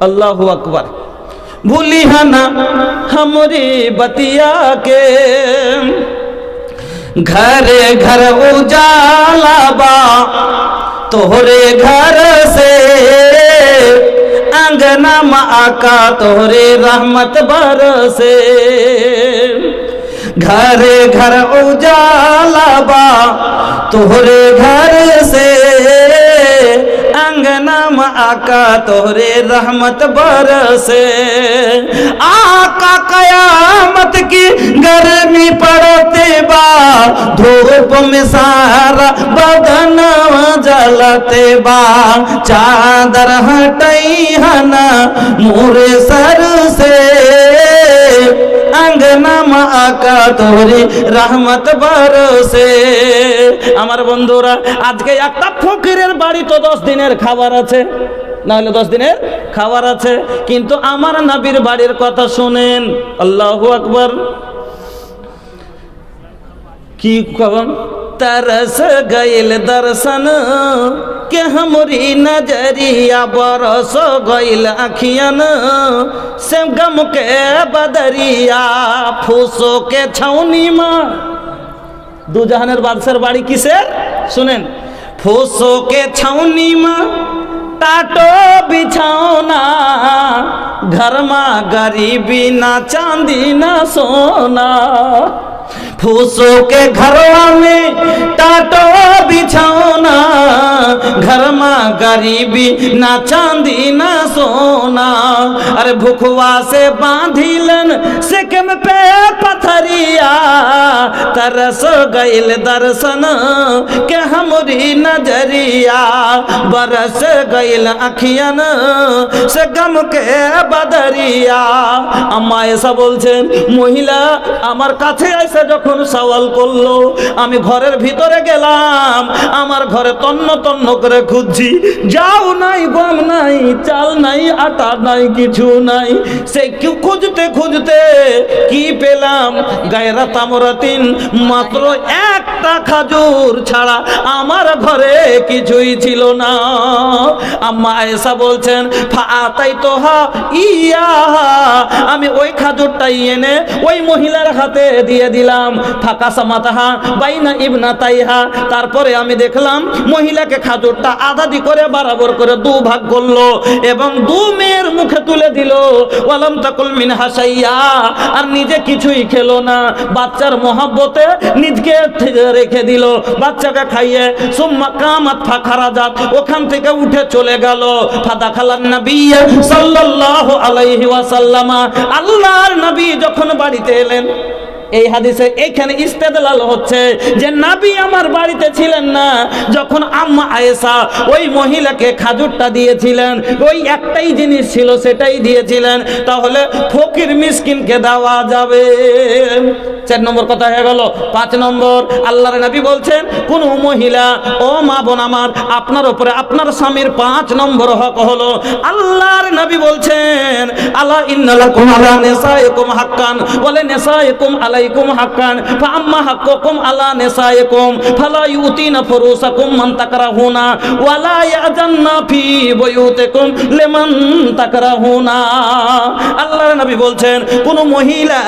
अल्लाहु अकबर। भूली है ना हमारी बतिया के, घरे घर उजाला बा तोहरे घर से, अंगना में आका तोहरे रहमत बरसे। घरे घर उजाला बा तोहरे घर से, अंगना में आका तोहरे रहमत बरसे। आका कयामत की गर्मी पड़ते बा, धूप में सारा बदन जलते बा। चादर हटई हना मोरे सर से, अंगना में आका तोहरी रहमत बरसे। আমার বন্ধুরা, আজকে একটা ফকিরের বাড়ি তো 10 দিনের খাবার আছে, না হলে 10 দিনের খাবার আছে, কিন্তু আমার নবীর বাড়ির কথা শুনেন। আল্লাহু আকবার। কি কখন तरस गइल दर्शन के हमरी नजरिया, बरस गइल अखियन से गम के बदरिया। फूसो के छौनी में दू जहानेर बादशाहर बाड़ी किसेर सुनेन। फूसो के छौनी में टाटो बिछौना, घर में गरीबी ना चांदी ना सोना। फूसों के घरवा में टाटो बिछौना, घर में गरीबी ना चांदी ना सोना। अरे भूखवा से बांधिलन सिकम पे पथरिया, तरस गइल दर्शन के हमरी नजरिया, बरस गइल अखियन से गम के बदरिया। अम्मा ऐसा बोलছেন, মহিলা আমার কাছে এসে যখন সওয়াল করলো, আমি ঘরের ভিতরে গেলাম, আমার ঘরে তন্ন তন্ন করে খুঁজছি, যাও নাই, গম নাই, চাল নাই, আটা নাই, কিছু নাই। সে খুঁজতে খুঁজতে কি পেলাম, গায়রা তামরাতিন, মাত্র একটা খাজুর ছাড়া আমার ঘরে কিছুই ছিল না। আম্মা আয়েশা বলছেন, ফাতাই তোহা ইয়া, আমি ওই খাজুরটাই এনে ওই মহিলার হাতে দিয়ে দিলাম। ফাঁকা সামাতাহা বাইনা ইবনা তাইহা, তারপরে আমি দেখলাম মহিলাকে খাজুরটা আধাদি করে বরাবর করে 2 ভাগ করলো এবং 2 মেয়ের মুখে তুলে দিল। ওয়ালাম তাকুল মিন হাসাইয়া, আর নিজে কিছুই খেলো না, বাচ্চার মহব্বতে নিজকে রেখে দিল, বাচ্চাকে খাইয়ে। সুম্মা কামাত ফাখারাজাত, ওখান থেকে উঠে চলে গেল। ফাদাখালান নবী সাল্লাল্লাহু আলাইহি ওয়াসাল্লাম, আল্লাহর নবী যখন বাড়িতে এলেন, এই হাদিসে এখানে ইস্তেদলাল হচ্ছে যে নবী আমার বাড়িতে ছিলেন না যখন আম্মা আয়েশা ওই মহিলাকে খাজুরটা দিয়েছিলেন, ওই একটাই জিনিস ছিল সেটাই দিয়েছিলেন, তাহলে ফকির মিসকিনকে দেওয়া যাবে। 4 নম্বর কথা হয়ে গেল। 5 নম্বর, আল্লাহর নবী বলছেন, কোন মহিলা, ও মা বোন আমার, আপনার উপরে আপনার স্বামীর 5 নম্বর হক হলো, আল্লাহর নবী বলছেন, আলা ইন্নালাকুম আলা নিসাইকুম হাক্কান ওয়ালা নিসাইকুম আলাইকুম হাক্কান, ফাআম্মা হাক্কুকুম আলা নিসাইকুম ফালা ইউতিনা ফুরুসাকুম মান তাকরাহুনা ওয়ালা ইয়াজান্না ফি বুয়ুতিকুম লিমান তাকরাহুনা। আল্লাহর নবী বলছেন, কোন মহিলা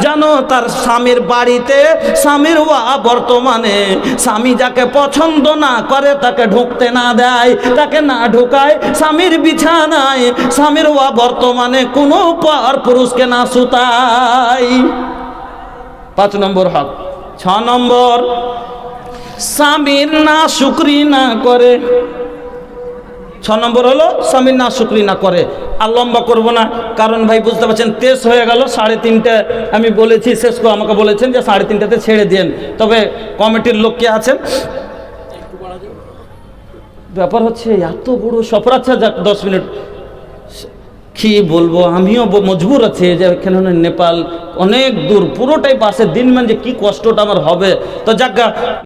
জানো তার স্বামীর বাড়িতে, স্বামীর বর্তমানে স্বামী যাকে পছন্দ না করে তাকে ঢুকতে না দেয়, তাকে না ঢুকায় স্বামীর বিছানায়, স্বামীর বর্তমানে কোনো পর পুরুষকে না সুতায়। 5 নম্বর হক। 6 নম্বর, স্বামীর না শুকরি না করে। 6 নম্বর হলো স্বামীর না শুকরি না করে। আর লম্বা করবো না, কারণ ভাই বুঝতে পারছেন 23 হয়ে গেল, 3:30 আমি বলেছি শেষ করে, আমাকে বলেছেন যে 3:30 ছেড়ে দেন। তবে কমিটির লোক কে আছেন, ব্যাপার হচ্ছে এত বড় সফর। আচ্ছা যাক, 10 মিনিট কি বলবো, আমিও মজবুর আছি যে এখানে নেপাল অনেক দূর, পুরোটাই পাশে, দিন মানে যে কি কষ্টটা আমার হবে। তো যাক।